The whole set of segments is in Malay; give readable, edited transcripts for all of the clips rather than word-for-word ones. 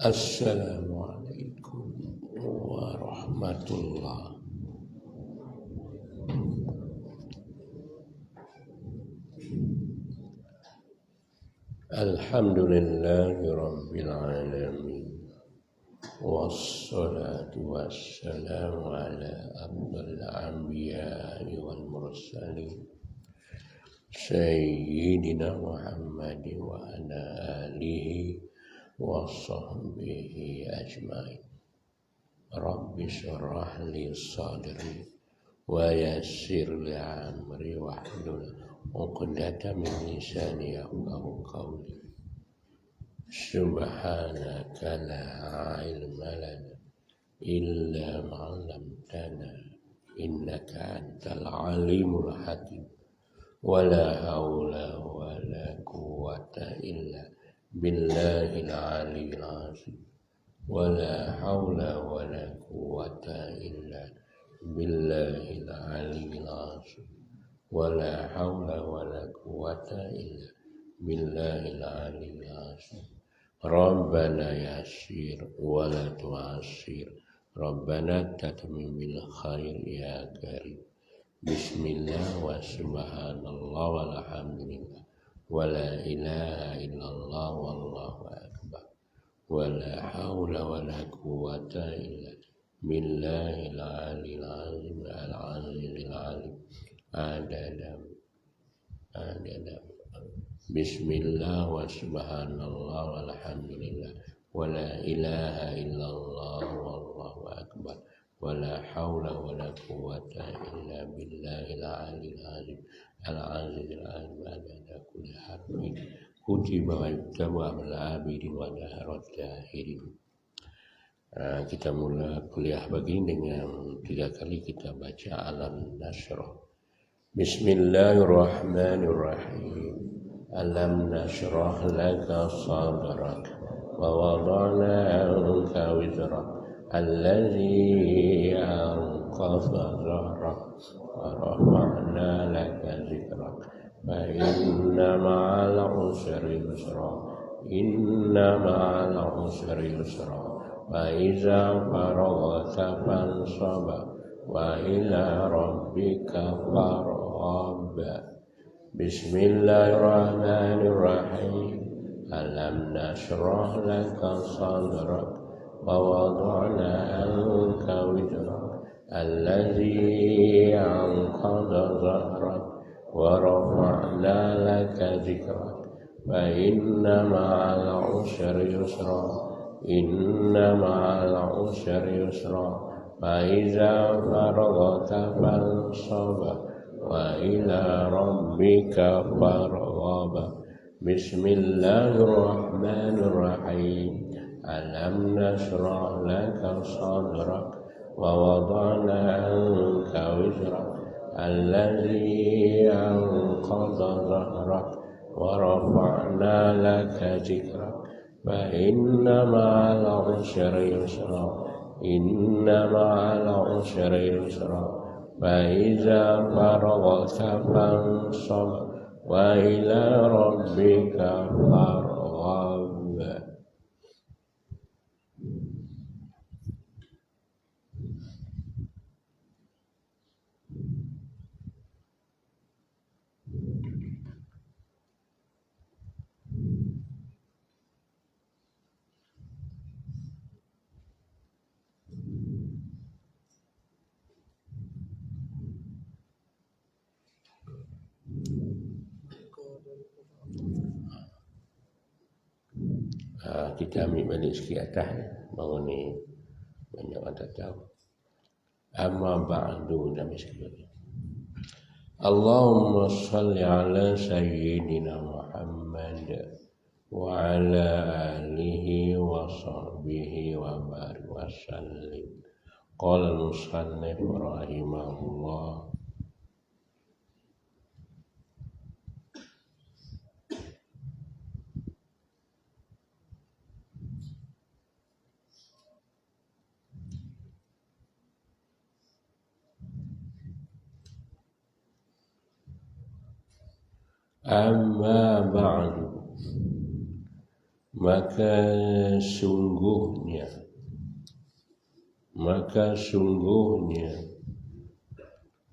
Assalamualaikum warahmatullahi. Alhamdulillahi rabbil alamin. Wassalatu wassalamu ala afdalil anbiya'i wal mursalin Sayyidina Muhammadin wa ala alihi wa sahbihi ajma'in. Rabbi syrah li sadri wa yassir li amri wahlul 'uqdatam min lisani yafqahu qawli. Subhanaka la ilma lana illa ma 'allamtana innaka antal alimul hakim. Wala haula wala quwwata illa billahil aliyyil azim. Wala haula wala quwwata illa billahil aliyyil azim. Wala haula wala quwwata illa billahil aliyyil azim. Rabbana yassir wala tu'assir. Rabbana tatmim bil khair ya karim. Bismillah wa subhanallah walhamdulillah wa la ilaha illallah wallahu akbar wa la hawla wa la quwwata illa billahil aliyyil azim al-azizil alim. Adadam Bismillah wa subhanallah walhamdulillah wa la ilaha illallah wallahu akbar wa la hawla wa la quwwata illa billahil aliyyil azim al-azizil alim. Adada kulli harfin kutiba wa yuktabu amla abidin wa daharat dahirin. Kita mulai kuliah begini dengan 3 kali kita baca Alam Nashrah. Bismillahirrahmanirrahim. Alam nashrah laka sadrak wa wada'na anka wizrak alladhi anqadha dhahrak wa rafa'na laka zikrak fa inna ma'al usri yusra inna ma'al usri yusra fa iza faraghta fansab wa ila rabbika farghab. Bismillahirrahmanirrahim. Alam nashrah laka sadrak wa wada'na anka wizrak alladhi anqadha dhahrak wa rafa'na laka zikrak fa inna ma'al usri yusra inna ma'al usri yusra fa iza faraghta fansab wa ila rabbika farghab. Bismillahirrahmanirrahim. Alam nashrah laka sadrak wa wada'na anka wizrak alladhi anqadha dhahrak wa rafa'na laka zikrak fa inna ma'al usri yusra inna ma'al usri yusra فإذا فرغت فانصب وإلى ربك فارغب. Kita ambil balik sikit atas baru ni banyak orang tak tahu. Amma ba'du dan sekalian. Allahumma salli ala sayyidina Muhammad wa ala alihi wa sahbihi wa barik wa sallim. Qala al-musannif rahimahullah. Amma ba'du, maka sungguhnya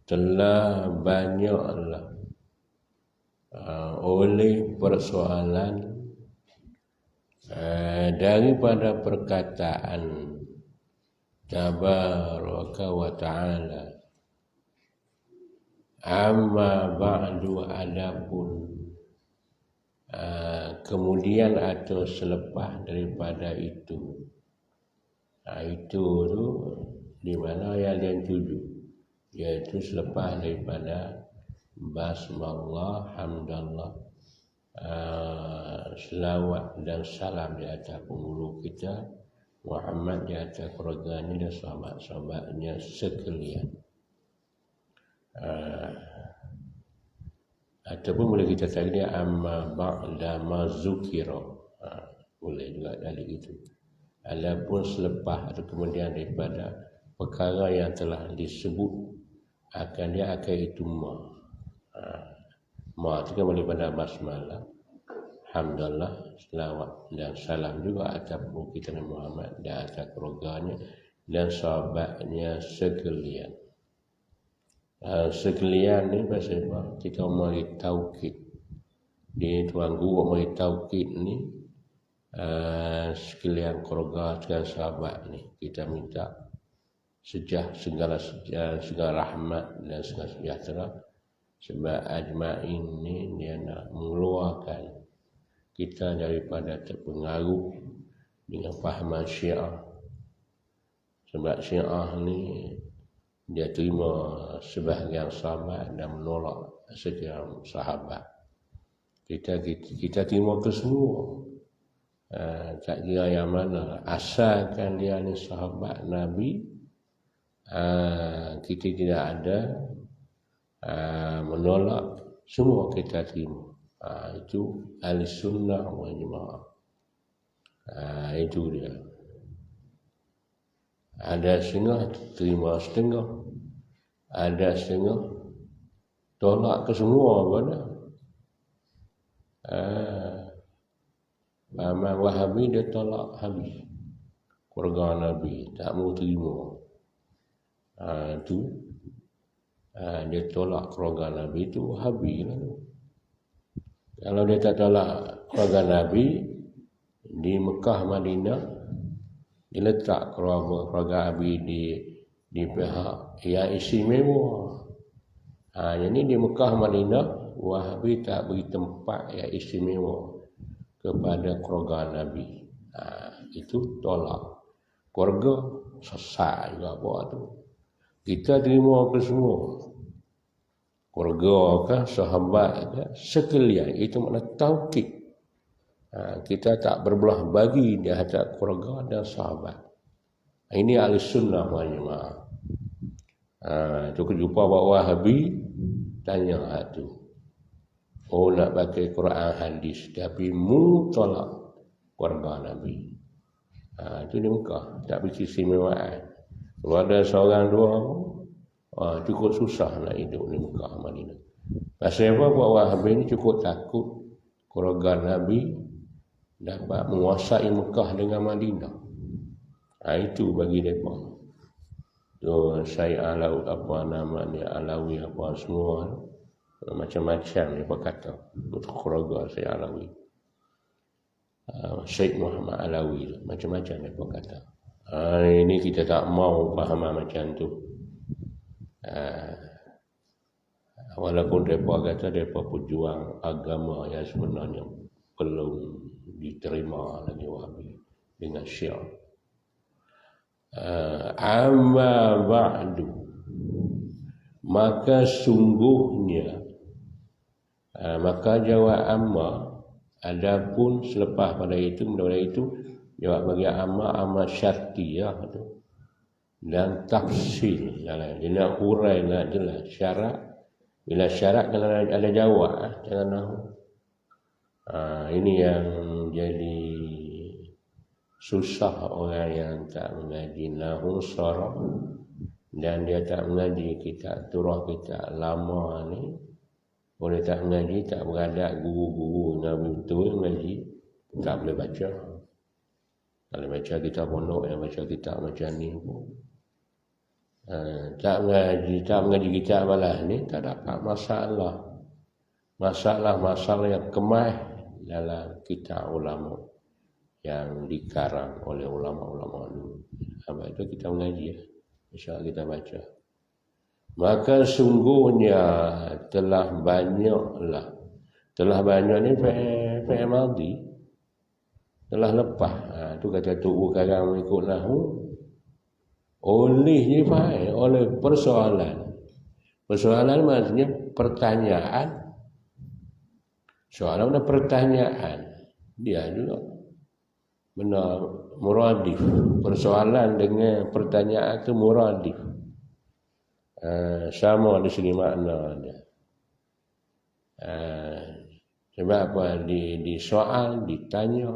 telah banyaklah oleh persoalan daripada perkataan tabaraka wa ta'ala. Amma ba'du, adapun kemudian atau selepas daripada itu. Itu tu di mana ayat yang 7, iaitu selepas daripada basmallah, hamdallah, selawat dan salam di atas penghulu kita Muhammad, di atas keluarganya dan sahabat-sahabatnya sekalian. Ataupun boleh kita cari dia amma ba'da ma zukira, boleh juga dari itu. Adapun selepas atau kemudian daripada perkara yang telah disebut dia akan itu ma itu kan boleh pada basmalah, hamdallah, selawat dan salam juga atas kita Nabi Muhammad dan atas keluarganya dan sahabatnya sekalian. Sekalian ni pasal apa? Kita mari taukid. Di tuan guru mari taukid ni sekalian keluarga dan sahabat ni. Kita minta segala rahmat dan segala sejahtera, sebab ajma'in ni dia nak mengeluarkan kita daripada terpengaruh dengan fahaman Syiah. Sebab Syiah ni dia terima sebahagian sahabat dan menolak sekian sahabat. Kita terima ke semua. Tak kira yang mana, asalkan dia ni sahabat Nabi, kita tidak ada menolak, semua kita terima. Itu Ahlussunnah wal Jamaah. Itu dia. Ada setengah terima setengah, ada setengah tolak ke semua pada. Pahaman Wahabi dia tolak habis. Keluarga Nabi tak mau terima. Itu dia tolak keluarga Nabi, itu Wahabi lah tu. Kalau dia tak tolak keluarga Nabi di Mekah, Madinah, diletak keluarga Nabi di pihak yang istimewa. Jadi di Mekah, Madinah, Wahabi tak beri tempat yang istimewa kepada keluarga Nabi. Itu tolak. Keluarga sesat juga buat tu. Kita terima ke semua. Keluarga kan, sahabat kan, sekalian. Itu makna taukid. Kita tak berbelah bagi di hadap keluarga dan sahabat. Ini Ahlussunnah wal Jamaah. Tu jumpa bawa Wahabi, tanya tu. Oh, nak pakai Quran hadis, tapi mu tolak keluarga Nabi. Itu di Mekah, tak beristimewaan. Kalau ada seorang dua, cukup susah nak hidup di Mekah, Madinah. Pasal apa? Buat Wahabi ni cukup takut keluarga Nabi dapat menguasai Mekah dengan Madinah. Itu bagi mereka. Tu saya Alawi, apa nama dia, Alawi apa semua, macam-macam mereka kata. Untuk keluarga saya Alawi, Syekh Muhammad Alawi, macam-macam mereka kata. Ini kita tak mau faham macam tu. Walaupun mereka kata mereka pejuang agama yang sebenarnya, belum diterima lagi Wahabi dengan Syiah. Amma ba'du, maka sungguhnya, maka jawab amma, adapun selepas pada itu jawab bagi amma syartiyah tu, dan tafsil. Dia nak hurai, nak jelas syarat. Bila syarat kalau ada jawab, jangan nahu. Ini yang jadi susah orang yang tak mengaji nahu saraf dan dia tak mengaji kitab turah, kitab lama ni. Boleh tak mengaji, tak beradat guru-guru Nabi betul mengaji, tak boleh baca. Kalau baca kitab pondok, yang baca kitab macam ni pun tak mengaji kitab malah ni, tak dapat masalah yang kemah dalam kitab ulama yang dikarang oleh ulama-ulama dulu. Sebab itu kita mengaji, insya-Allah kita baca. Maka sungguhnya telah banyak ni fi'il madhi, telah lepas. Tu kata tu sekarang mengikut nahu. Oleh persoalan. Persoalan maksudnya pertanyaan. Soalan ada pertanyaan. Dia juga benar muradif. Persoalan dengan pertanyaan itu muradif. Sama di sini makna dia. Sebab apa? Di soal, ditanya.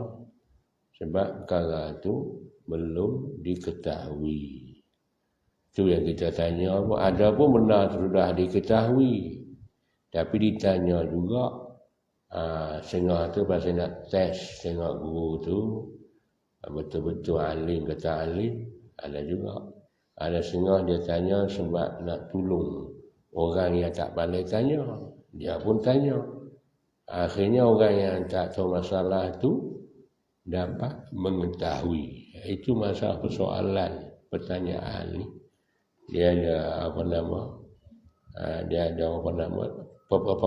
Sebab perkara itu belum diketahui. Itu yang kita tanya. Ada pun benar sudah diketahui. Tapi ditanya juga. Setengah tu pasal nak test, tengok guru tu betul-betul alim kata alim. Ada juga. Ada setengah dia tanya sebab nak tolong orang yang tak pandai tanya. Dia pun tanya. Akhirnya orang yang tak tahu masalah tu dapat mengetahui. Itu masalah persoalan, pertanyaan ni. Dia ada apa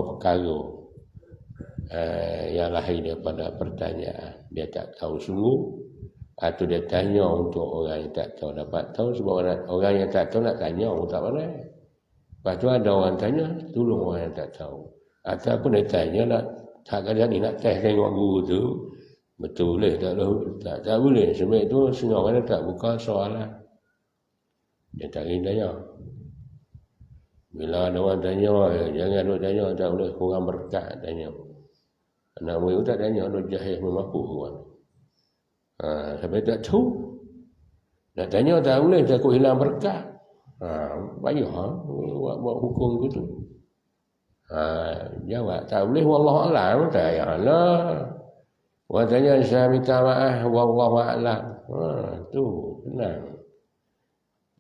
perkara yang lahir daripada pertanyaan. Dia tak tahu sungguh, atau dia tanya untuk orang yang tak tahu dapat tahu. Sebab orang yang tak tahu nak tanya orang tak pandai. Lepas tu ada orang tanya, tolong orang yang tak tahu. Ataupun dia tanya nak tak kadang ni nak test tengok guru tu betul boleh tak boleh. Sebab itu setengah orang tak buka soalan. Dia tak ingin tanya. Bila ada orang tanya, jangan duk tanya, tak boleh, kurang berkat tanya. Anak murid tak tanya, duk jahil memaku orang. Sampai tak tahu. Nak tanya tak boleh, takut hilang berkat. Payah buat hukum gitu. Jawab tak boleh, wallahu a'lam. Tak payahlah. Orang tanya saya minta maaf, wallahu a'lam. Tu senang.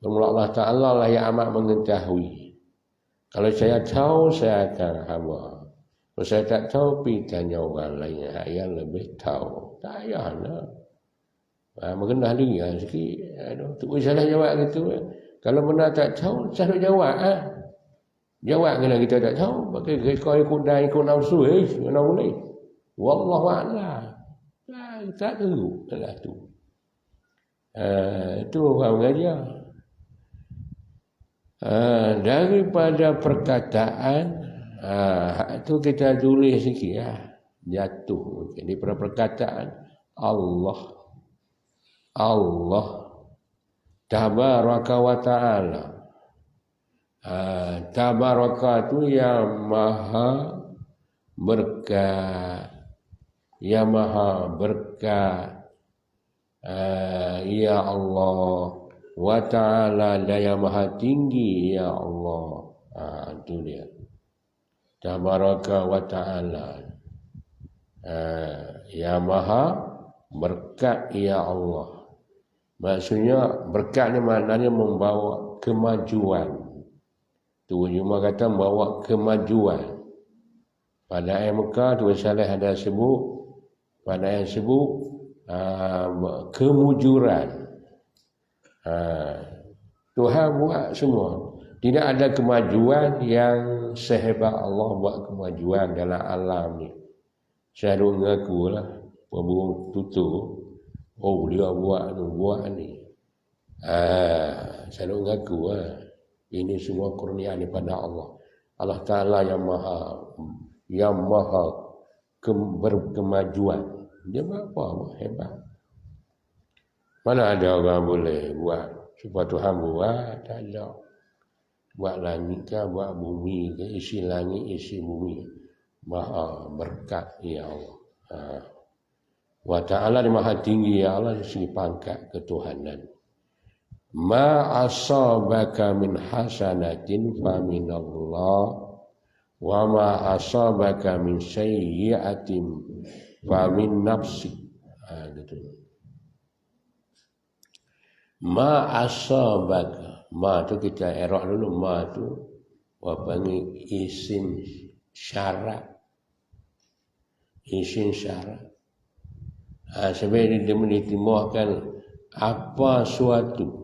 Allah Ta'ala lah yang amat mengetahui. Kalau saya tahu, saya akan hamba. Kalau saya tak tahu, pergi tanya orang lain yang lebih tahu. Tak payahlah. Merendah diri sikit. Tu salah jawab gitu. Kalau benar tak tahu, salah jawab. Jawab kalau kita tak tahu. Pakai ikut nafsu. Mana boleh. Wallahu a'lam. Tak tahu. Itulah tu. Itu orang mengajar. Daripada perkataan itu kita tulis sikit jatuh. Jadi pada perkataan Allah tabaraka wa ta'ala. Tabaraka itu yang maha berkat, yang maha berkat, ya Allah. Wa ta'ala, dan yang maha tinggi, ya Allah. Itu dia. Tabaraka wa ta'ala. Ya maha berkat, ya Allah. Maksudnya berkat ni maknanya membawa kemajuan. Tu cuma kata membawa kemajuan. Pada ayat Mekah tu Saleh ada sebut, pada ayat sebut kemujuran. Tuhan buat semua. Tidak ada kemajuan yang sehebat Allah buat kemajuan dalam alam ni. Saya duk ngaku lah, burung tutur. Oh, dia buat ni. Saya duk ngaku lah. Ini semua kurnia daripada Allah. Allah Ta'ala yang maha berkemajuan. Dia apa? Hebat. Mana ada orang boleh buat supaya Tuhan buat? Tak ada. Buat langit ke, buat bumi ke, isi langit, isi bumi. Maha berkat, ya Allah. Wa Ta'ala di maha tinggi, ya Allah, di segi pangkat ketuhanan. Ma asabaka min hasanatin fa minallah wa ma asabaka min sayyi'atin fa min nafsik. Gitu. Ma asabaka, ma tu kita erok dulu, ma tu wa panggil isim syarat. Isim syarat. Sebenarnya dia menitimuahkan apa suatu.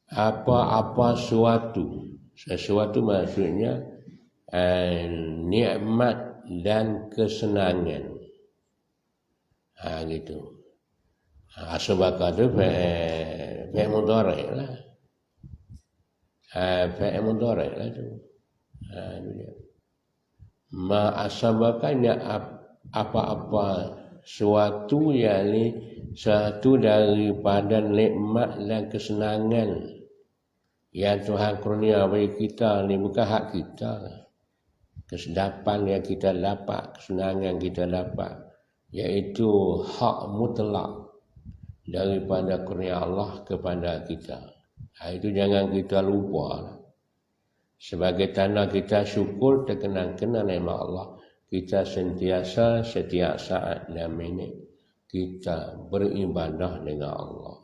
Apa-apa suatu. Sesuatu maksudnya nikmat dan kesenangan. Gitu. Asbaka tu fi'il mudhari' lah. Fi'il mudhari' lah tu. Ma asbaka ni apa-apa suatu, yakni satu daripada nikmat dan kesenangan yang Tuhan kurnia bagi kita ni, bukan hak kita. Kesedapan yang kita dapat, kesenangan yang kita dapat, iaitu hak mutlak daripada kurnia Allah kepada kita. Itu jangan kita lupa. Sebagai tanda kita syukur terkenang-kenang nikmat Allah, kita sentiasa setiap saat dan minit kita beribadah dengan Allah.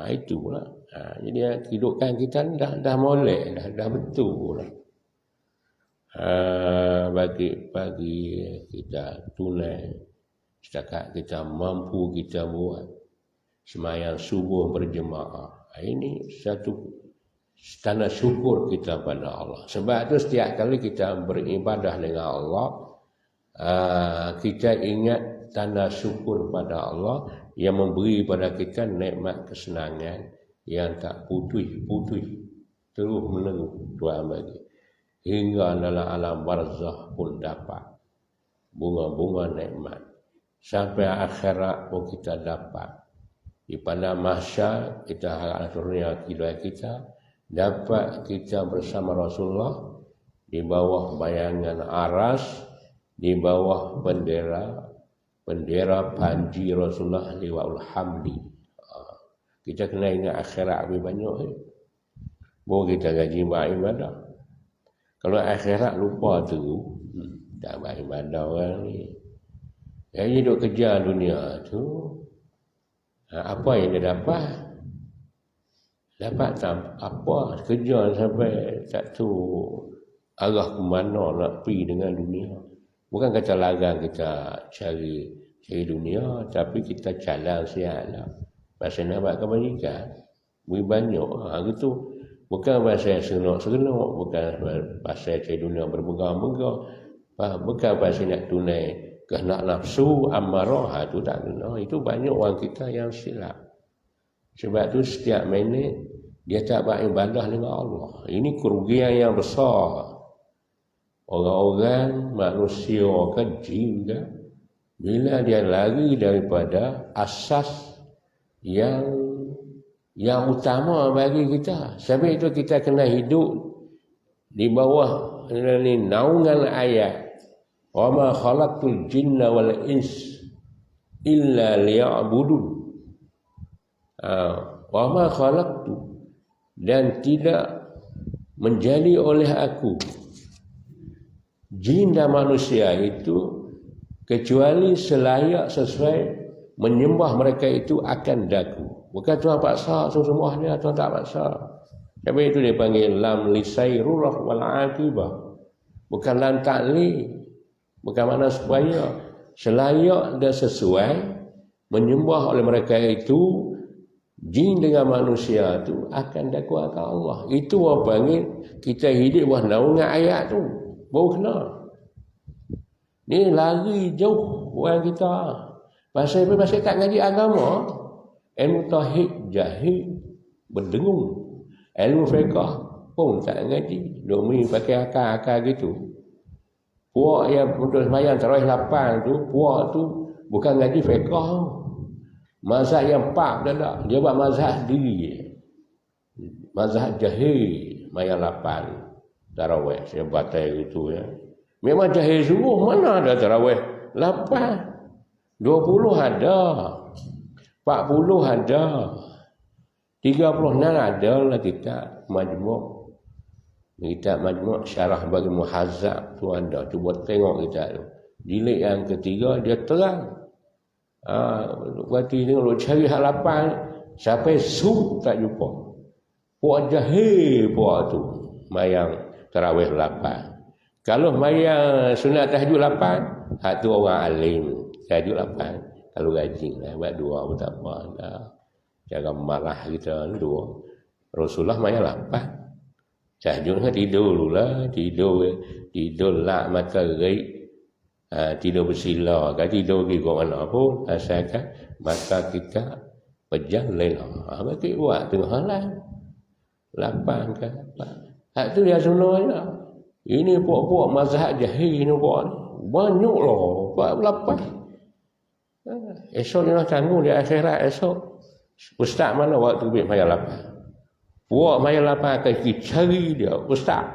Itulah. Jadi kehidupan kita dah molek, dah betul lah. Bagi kita tunai, setakat kita mampu kita buat sembahyang subuh berjemaah. Ini satu tanda syukur kita pada Allah. Sebab itu setiap kali kita beribadah dengan Allah, kita ingat tanda syukur pada Allah yang memberi pada kita nikmat kesenangan yang tak putih terus menerus Tuhan bagi, hingga dalam alam barzah pun dapat bunga-bunga nikmat, sampai akhirat pun kita dapat. Di padang mahsyar kita harap turunnya kita dapat kita bersama Rasulullah di bawah bayangan aras, di bawah bendera panji Rasulullah liwa'ul hamdi. Kita kena ingat akhirat lebih banyak. Baru kita gaji beribadah. Kalau akhirat lupa tu, tak beribadah orang ni. Yang hidup kerja dunia tu, apa yang dia dapat? Dapat apa? Kerja sampai tak tahu arah ke mana nak pergi dengan dunia. Bukan kata larang kita cari dunia, tapi kita jalan sihatlah. Pasal nak buat kebajikan, lebih banyak. Gitu. Bukan pasal seronok-seronok, bukan pasal cari dunia bermegah-megah, bukan pasal nak tunai kehendak nafsu, amarah, itu tak kena. Itu banyak orang kita yang silap. Sebab tu setiap minit dia tak beribadah dengan Allah. Ini kerugian yang besar. Orang-orang, manusia ke jin ke, bila dia lari daripada asas yang utama bagi kita. Sebab itu kita kena hidup di bawah naungan ayat. Wa ma khalaqtul jinna wal ins illa liya'budun. Wa ma khalaqtu, dan tidak menjadi oleh aku jin dan manusia itu kecuali selayak sesuai menyembah mereka itu akan daku. Bukan Tuhan paksa semua dia, Tuhan tak paksa. Sebab itu dia panggil lam lisairurah wal aqibah. Bukan lam ta'li. Bukan makna supaya selayak dan sesuai menyembah oleh mereka itu, jin dengan manusia itu akan daku akan Allah. Itu orang panggil kita hidup bawah naungan ayat tu. Baru kena. Ni lari jauh orang kita. Pasal tak ngaji agama. Ilmu tauhid jahil, berdengung. Ilmu fiqh pun tak ngaji. Domi pakai akal-akal gitu. Puak yang untuk sembahyang tarawih 8 tu, puak tu bukan ngaji fiqh. Mazhab yang 4 dah tak. Dia buat mazhab sendiri. Mazhab jahil, sembahyang 8 tarawih. Saya batal gitu ya. Memang jahil sungguh, mana ada tarawih 8. 20 ada. 40 ada. 36 ada lah kita majmuk. Kita majmuk syarah bagi muhazzab tu ada. Cuba tengok kita tu. Jilid yang ketiga dia terang. Berarti tengok cari hal 8 sampai tak jumpa. Puak jahil puak tu mayang tarawih 8. Kalau mayang sunat tahajud 8, hak tu orang alim tahajud 8. Kalau rajin lah buat 2 pun tak apa dah. Jangan marah kita dua. Rasulullah mayang 8. Tahajud kan tidur dulu lah. Tidur lah mata gerik. Tidur bersila kan, tidur pergi ke mana pun. Asalkan mata kita pejam lela. Berarti buat tengah halang. 8 kan. Hak tu dia sebenarnya. Ini puak-puak mazhab jahil ni puak ni. Banyak lah. 8. Esok ni lah tanggung di akhirat esok. Ustaz mana waktu pergi mayang 8. Puak mayang 8 akan pergi cari dia. Ustaz,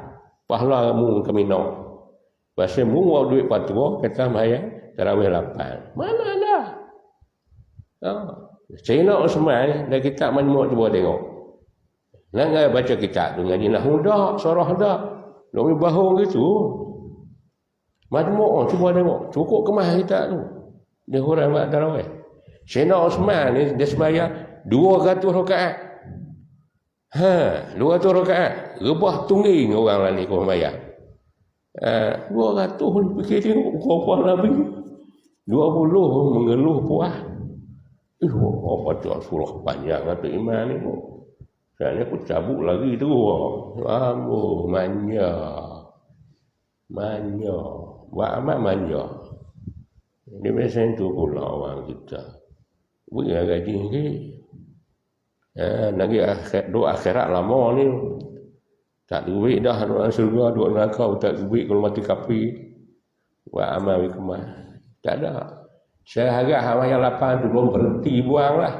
pahala mu kami nak. Pasal mu buat duit patua, kata mayang tarawih 8. Mana ada? Saya nak Osman, dan kitab majmuk cuba tengok. Nak baca kitab tu, ngaji nahwu dah, sorah dah. Nak bahu gitu. Majmuk cuba tengok. Cukup kemah kitab tu. Dia huraian buat tarawih. Sayyidina Osman ni dia sembahyang 200 rakaat. 200 rakaat. Rebah tungging orang lah ni kau sembahyang. 200 pun fikir tengok berapa Nabi. 20 mengeluh puas. Apa baca surah panjang kata iman ni. Saya aku cabut lagi tu. Manja. Buat amat manja. Dia biasanya tu pula orang kita. Beri gaji ni. Lagi doa akhirat lama ni. Tak duit dah dalam surga, duit neraka tak duit kalau mati kafir. Buat amal hikmah. Tak ada. Saya harap hama yang 8 tu belum berhenti buang lah.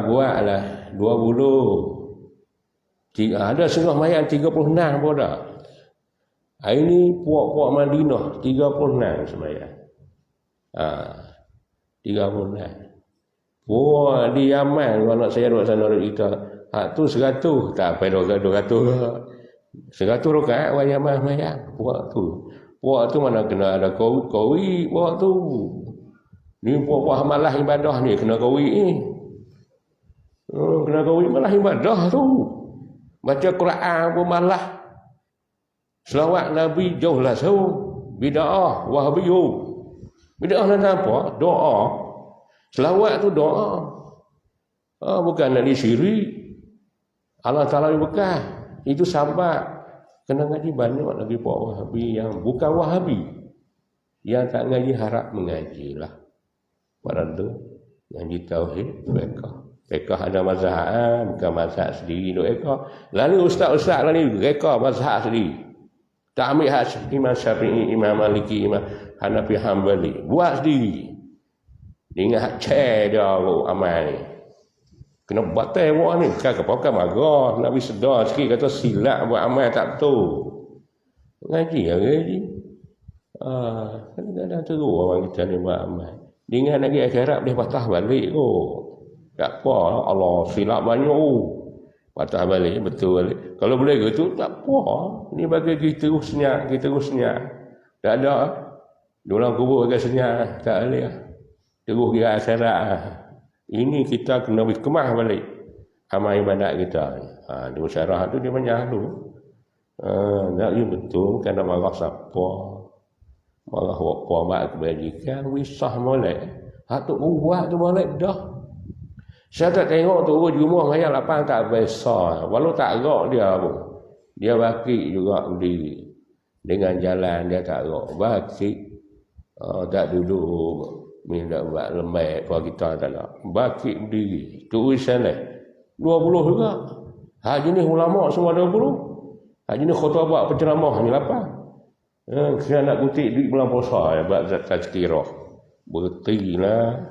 Buatlah 20. Ada setengah mayang 36 pun dah. Hari ni puak-puak Madinah 36 semayang. 36. Puak di Yaman kalau nak saya duduk sana duduk kita. Hak tu 100 tak apa 200 rakaat orang Yaman semayang. Puak tu mana kena ada kawi puak tu. Ni puak-puak malah ibadah ni kena kawi ni. Kena kawi malah ibadah tu. Baca Quran pun malah. Selawat Nabi jauh lah bid'ah wahabiyun. Bid'ah nak apa? Doa. Selawat tu doa. Bukan nak disyirik. Allah Ta'ala bekas. Itu sahabat. Kena ngaji banyak lagi puak Wahabi yang bukan Wahabi. Yang tak ngaji harap mengaji lah. Pada tu ngaji tauhid fiqh ada mazhab, bukan mazhab sendiri duk reka. Lalu ustaz-ustaz lah ni reka mazhab sendiri. Tak ambil hak Imam Syafi'i, Imam Maliki, Imam Hanafi, Hanbali. Buat sendiri. Dia ingat hak cek dia amal ni. Kena batal buat ni. Bukan marah. Nabi sedar sikit kata silap buat amal tak betul. Ngaji lah ngaji. Kadang-kadang teruk orang kita ni buat amal. Dia ingat lagi akhirat dia patah balik kot. Tak apa. Allah silap banyak. Patah balik, betul balik. Kalau boleh gitu, tak apa. Ini bagi kita senyap. Tak ada. Dalam kubur agak senyap. Tak boleh. Terus kira akhirat. Ini kita kena hikmah balik. Amal ibadat kita. Di masyarakat tu dia banyak tu. Tak betul. Bukan nak marah siapa. Marah apa, mak kebajikan. Wisah molek. Hak tu buat tu molek dah. Saya tak tengok tu di rumah mayang 8 tak besar. Walau tak gerak dia pun. Dia baki juga berdiri. dengan jalan dia tak rok bakit. Tak duduk minta buat lembek kalau kita tak nak. Bakit berdiri. Tulisan lah 20 juga. Hak jenis ulama semua 20. Hak jenis khutbah penceramah ni 8. Kena nak kutip duit bulan puasa ya, buat tazkirah. Berhenti lah.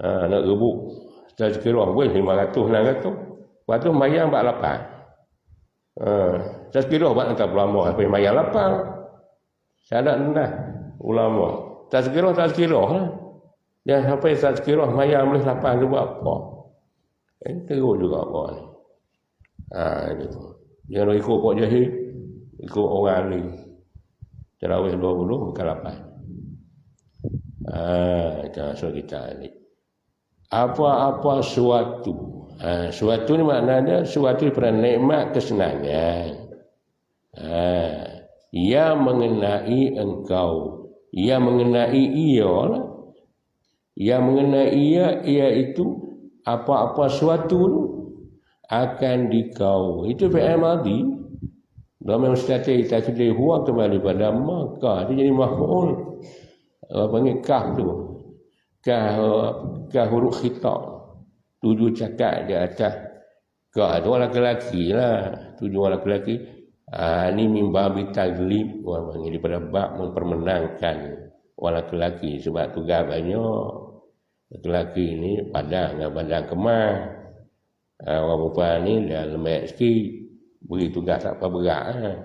Nak rebuk tazkirah boleh 500, 600. Lepas tu mayang buat 8. Tazkirah buat entah ulama apa mayang 8. Syarat rendah ulama. Tazkirah lah. Dan sampai tazkirah mayang boleh 8 tu buat apa? Teruk juga apa ni. Itu. Jangan ikut kok jahil. Ikut orang ni. Tarawih 20 bukan 8. So kita ni. Apa-apa suatu. Suatu ni maknanya suatu daripada nikmat kesenangan. Ia mengenai engkau. Ia mengenai ia lah. Ia mengenai ia iaitu apa-apa suatu akan dikau. Itu fi'il madhi. Dalam mustaqil takdir huwa kembali pada maka dia jadi maf'ul. Panggil kah tu. Kah huruf khitab. 7 cakap di atas. Kah tu orang lelaki lah. 7 orang lelaki. Ini mimbabi taglib. Orang panggil daripada bab mempermenangkan orang lelaki. Sebab tugas banyak. Lelaki ni padang dengan badan kemas. Orang perempuan ni dah lembek sikit. Beri tugas tak apa berat.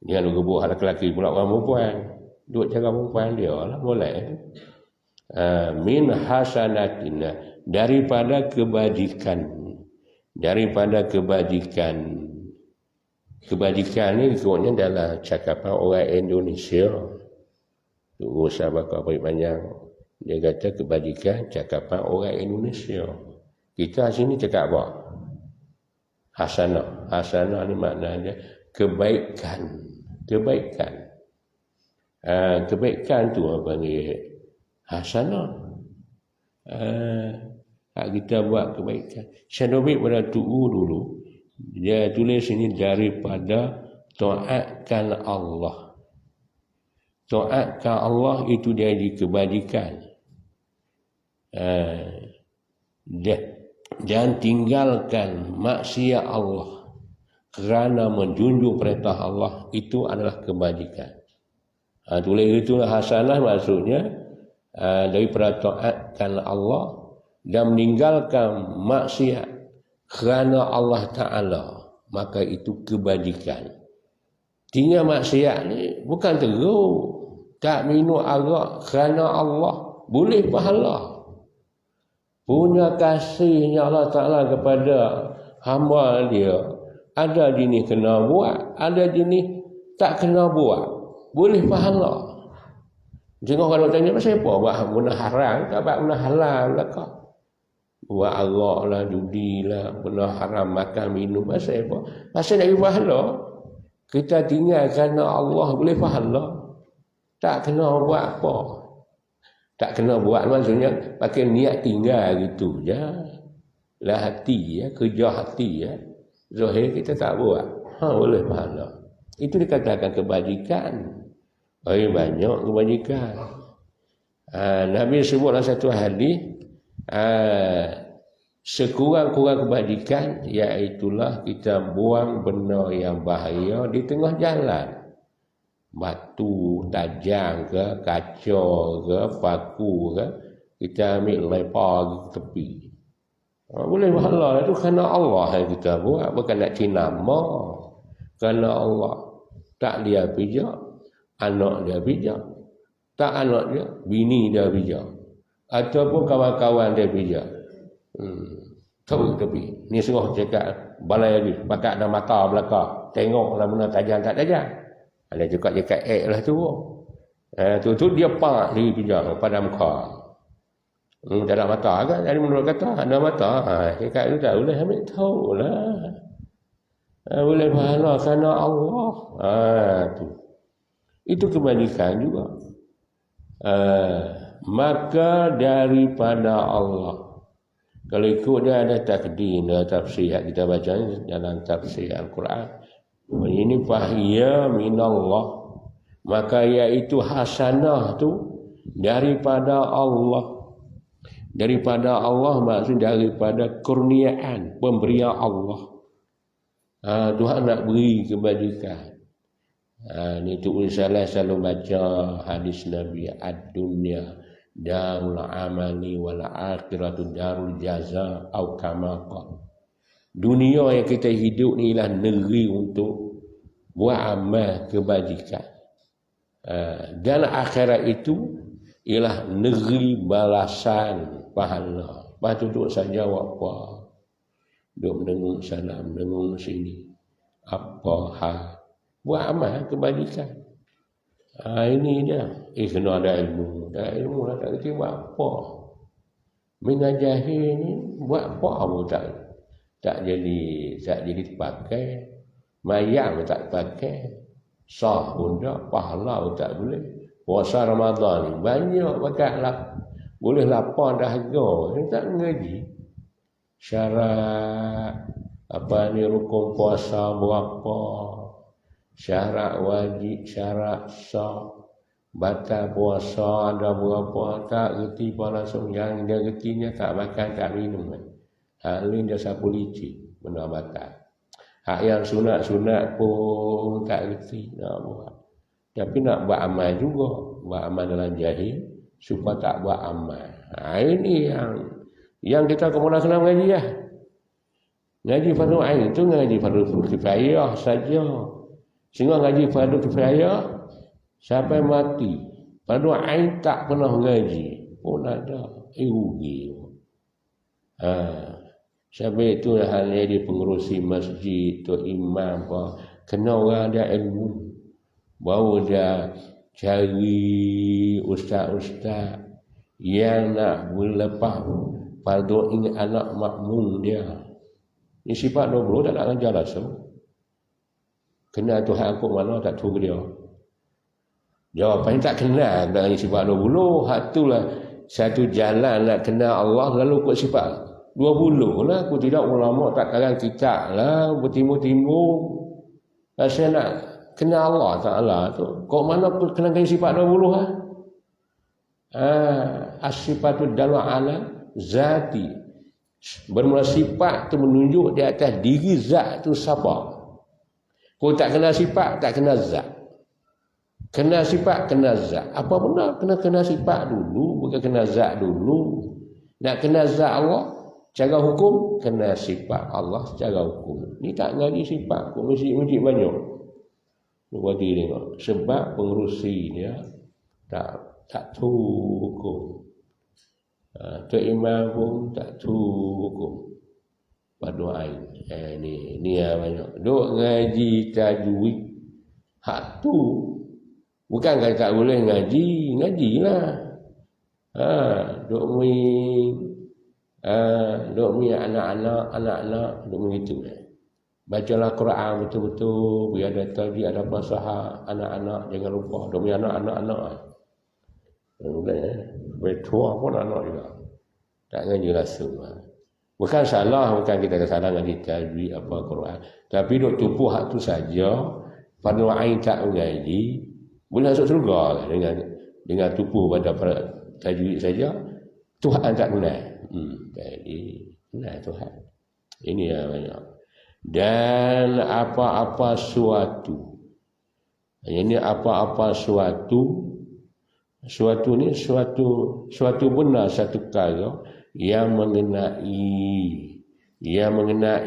Jangan rebut hal lelaki pula orang perempuan. Duduk cara perempuan dia lah boleh. Min hasanatina. Daripada kebajikan. Kebajikan ni ikutnya dalam cakapan orang Indonesia. Tunggu sahabat kau beri panjang. Dia kata kebajikan cakapan orang Indonesia. Kita sini cakap apa? Hasanah. Hasanah ni maknanya kebaikan. Kebaikan tu apa ni? Hasanah. Kita buat kebaikan. Syadobik pada tu'u dulu. Dia tulis sini daripada taatkan Allah. Taatkan Allah itu dia di kebajikan. Dan tinggalkan maksiat Allah kerana menjunjung perintah Allah itu adalah kebajikan. Tulis itulah hasanah maksudnya daripada taatkan Allah dan meninggalkan maksiat kerana Allah Ta'ala, maka itu kebajikan. Tinggal maksiat ni bukan teruk. Tak minum arak kerana Allah boleh pahala. Punya kasihnya Allah Ta'ala kepada hamba dia. Ada jenis kena buat, ada jenis tak kena buat. Boleh pahala. Jangan kalau tanya pasal apa? Buat benda haram, tak buat benda halal lah kau. Buat arak lah, judi lah, benda haram, makan, minum. Pasal apa? Pasal nak pahala. Kita tinggal kerana Allah boleh pahala. Tak kena buat apa. Tak kena buat maksudnya pakai niat tinggal gitu je. Lah hati ya, kerja hati ya. Zahir kita tak buat. Boleh pahala. Itu dikatakan kebajikan. Banyak kebajikan. Nabi sebut dalam satu hadis sekurang-kurang kebajikan iaitulah kita buang benda yang bahaya di tengah jalan. Batu tajam ke, kaca ke, paku ke, kita ambil lepar ke tepi. Boleh pahala itu kerana Allah yang kita buat, bukan nak cari nama. Kerana Allah. Tak dia bijak, anak dia bijak. Tak anak dia, bini dia bijak. Ataupun kawan-kawan dia bijak. Tahu tepi. Ni suruh cakap balai lagi, pakat dalam mata belakang. Tengoklah benda tajam tak tajam. Ada juga cakap lah tu. Tu dia pak lagi bijak pada muka. Tak ada mata kan? Jadi menurut kata ada mata. Cakap tu tak boleh ambil tahu lah. Boleh pahala kerana Allah. Tu. Itu kebajikan juga. Maka daripada Allah. Kalau ikut dia ada takdir, ada tafsir kita baca dalam tafsir Al-Quran. Ini fahiya minallah, maka iaitu hasanah tu daripada Allah. Daripada Allah maksud daripada kurniaan, pemberian Allah. Tuhan nak beri kebajikan. Ni tu Salah selalu baca hadis Nabi, ad-dunya darul amali wal akhiratu darul jaza atau kama qala. Dunia yang kita hidup ni ialah negeri untuk buat amal kebajikan. Dan akhirat itu ialah negeri balasan pahala. Lepas tu duduk saja apa? Duduk mendengung sana, mendengung sini. Apa hal? Buat amal kebajikan. Ini dia. Kena ada ilmu. Tak ilmu lah, tak kerti buat apa. Mengajahi ni buat apa pun tak jadi pakai. Mayang tak pakai. Sah pun tak, pahala pun tak boleh. Puasa Ramadan ni banyak pakai lah. Boleh lapar dahaga. Dia tak mengaji. Syarat apa ni rukun puasa berapa? Syarat wajib, syarat sah, batal puasa ada berapa, tak reti pun langsung. Yang dia retinya tak makan, tak minum. Hal ni dia sapu licin, benda batal. Hak yang sunat-sunat pun tak reti nak buat. Tapi nak buat amal juga, buat amal dalam jahil supaya tak buat amal. Ini yang kita kena mengaji lah. Ngaji fardu ain itu ngaji fardu kifayah saja. Sehingga ngaji fardu kifayah sampai mati. Fardu ain tak pernah ngaji pun ada. Rugi. Sampai itu halnya di pengurusi masjid tu imam apa, kena orang ada ilmu. Baru dia cari ustaz-ustaz yang nak berlepas fardu ini anak makmum dia. Ini sifat 20 tak nak ngajar langsung. Kenal Tuhan aku mana tak tahu dia. Jawapannya tak kenal dengan sifat 20. Hak itulah satu jalan nak kenal Allah lalu ikut sifat 20 lah. Aku tidak ulama tak karang kitab lah bertimbul-timbul. Saya nak kenal Allah Ta'ala tu. Kok mana aku kenal dengan sifat 20 lah? As-sifatud dalu ala zati. Bermula sifat tu menunjuk di atas diri zat tu siapa. Kau tak kenal sifat, tak kenal zat. Kenal sifat, kenal zat. Apa benar? Kena sifat dulu, bukan kenal zat dulu. Nak kenal zat Allah, cara hukum, kenal sifat Allah secara hukum. Ni tak ngaji sifat, kau mesti banyak. Lupa diri tengok. Sebab pengurusi dia tak tahu hukum. Tok Imam pun tak tahu hukum. Fardu ain. Ni banyak. Duk ngaji tajwid. Hak tu bukan kata tak boleh ngaji, ngajilah. Duk mi anak-anak duk begitu. Bacalah Quran betul-betul, biar ada tajwid, ada fasahah anak-anak, jangan lupa. Duk mi anak-anak. Betul pun anak juga. Tak ngaji langsung. Bukan salah, bukan kita salah ngaji tajwid apa Quran. Tapi duk tumpu hak tu saja. Fardu ain tak ngaji, boleh masuk surga dengan tumpu pada tajwid saja. Tuhan tak kenal. Jadi kenal Tuhan. Ini yang banyak. Dan apa-apa suatu. Ini apa-apa suatu ni suatu benar, satu perkara yang mengenai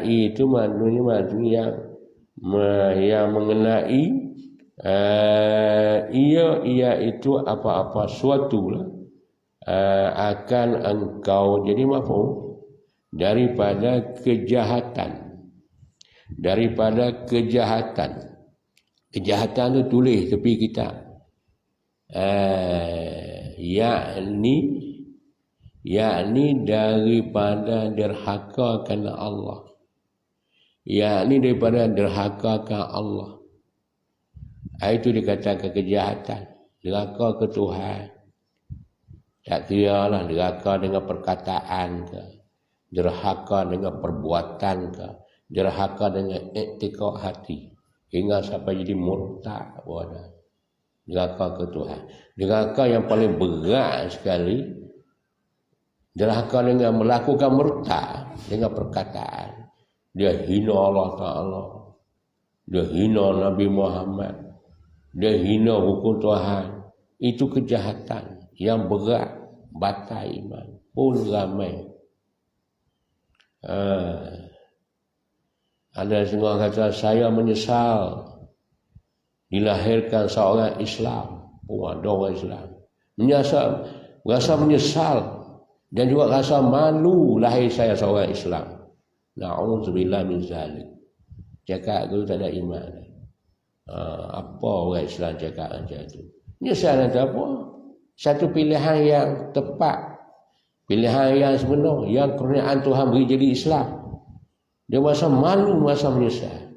itu maknanya yang mengenai ia itu apa-apa suatu lah akan engkau jadi mafhum daripada kejahatan itu tulis tepi kitab. yakni daripada derhaka kerana Allah. Yakni daripada derhaka kerana Allah. Itu dikatakan kejahatan. Derhaka ke Tuhan. Tak kira lah derhaka dengan perkataan ke. Derhaka dengan perbuatan ke. Derhaka dengan iktikad hati. hingga sampai jadi murtad pun ada. Derhaka ke Tuhan. Derhaka yang paling berat sekali, derhaka dengan melakukan murtad dengan perkataan. Dia hina Allah Ta'ala, dia hina Nabi Muhammad, dia hina hukum Tuhan. Itu kejahatan yang berat, batal iman. Pun ramai. Ada semua kata, saya menyesal dilahirkan seorang Islam. Ada orang Islam rasa menyesal dan juga rasa malu lahir saya seorang Islam. Na'udzubillah min zalik. Cakap tu tak ada iman. Apa orang Islam cakap macam tu? Menyesal nanti apa? Satu pilihan yang tepat, pilihan yang sebenar, yang kurniaan Tuhan beri jadi Islam. Dia merasa malu, merasa menyesal.